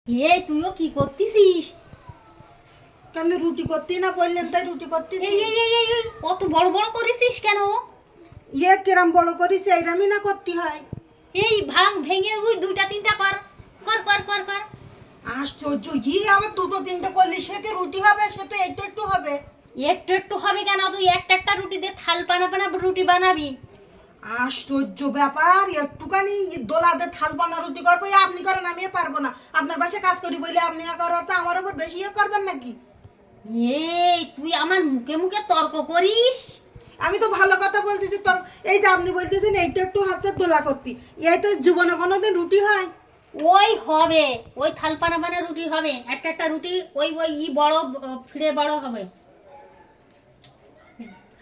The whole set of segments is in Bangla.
তুইও কি করতেছিস? কেন রুটি করতে না বললেন তাই রুটি করতেছি। কত বড় বড় করেছিস কেন? কিরম বড় করিস এইরামই না করতে হয়। ভেঙে ওই দুইটা তিনটা কর কর কর কর কর। আশ্চর্য, আবার দুটো তিনটে করলে সে কি রুটি হবে? সে তো একটু একটু হবে। একটু একটু হবে কেন? তুই একটা একটা রুটি দিয়ে থাল পানা পানা রুটি বানাবি। আশ্চর্য ব্যাপার, একটুখানি দোলাতে থাল বানা রুটি করবো আপনি করেন, আমি পারবো না। আপনার বাসায় কাজ করি বলে আপনি করা আমার উপর বেশি করবেন নাকি? তুই আমার মুখে মুখে তর্ক করিস। আমি তো ভালো কথা বলতেছি। তোর এই যে আপনি বলতেছেন এইটা একটু হাতের দোলা করতি, এই তো জীবনে কোনোদিন রুটি হয়? ওই হবে, ওই থাল পানা পানা রুটি হবে। একটা একটা রুটি ওই ওই বড় ফিরে বড় হবে।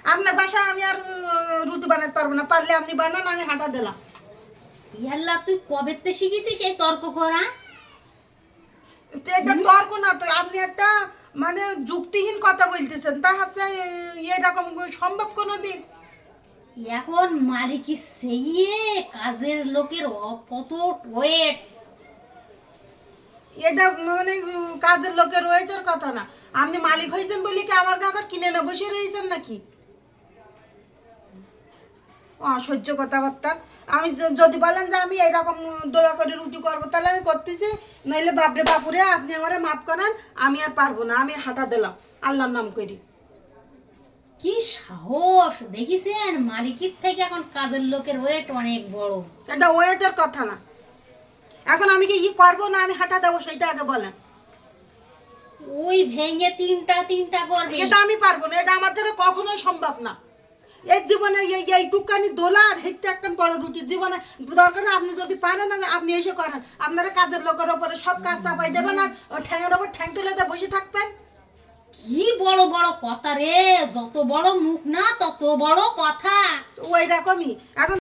আপনার বাসায় আমি আর রুটি বানাতে পারবো না। পারলে আপনি বানান, আমি হাঁটা দিলাম। ইয়াল্লা, তুই কবেতে শিখেছিস এই তর্ক করা? এটা তর্ক না তো, আপনি একটা মানে যুক্তিহীন কথা বলতেছেন। তা হচ্ছে এরকম সম্ভব কোনোদিন? এখন মালিকি সেই কাজের লোকের কত ওয়েট। এটা মানে কাজের লোকের ওয়েটের কথা না। আপনি মালিক হয়েছেন বলে কি আমার কাকার কিনে না বসে রয়েছেন নাকি? অসহ্য কথাবার্তা। আমি যদি বলেন যে আমি এইরকম দোলা করে রুটি করবো তাহলে আমি করতেছি, নইলে বাপরে বাপুরে আপনি আমারে মাফ করেন, আমি আর পারবো না। আমি হাঁটা দিলাম আল্লাহর নাম করি। কি সাহস দেখিছেন? মালিকের থেকে এখন কাজের লোকের ওয়েট অনেক বড়। এটা ওয়েটের কথা না। এখন আমি কি করবো না আমি হাঁটা দেবো সেইটা আগে বলেন। ওই ভেঙে তিনটা তিনটা করবি? এটা আমি পারবো না, এটা আমার দ্বারা কখনোই সম্ভব না। এই জীবনে এইটুকানি দোলা আর হেঁটে একটা বড় রুটি জীবনে দরকার না। আপনি যদি পারেন না আপনি এসে করেন, আপনারা কাজের লোকের ওপরে সব কাজ চাপাই দেবেন আর ঠ্যাঙের ওপর ঠ্যাং তুলে দিয়ে বসে থাকবেন। কি বড় বড় কথা রে! যত বড় মুখ না তত বড় কথা। ওই রকমই এখন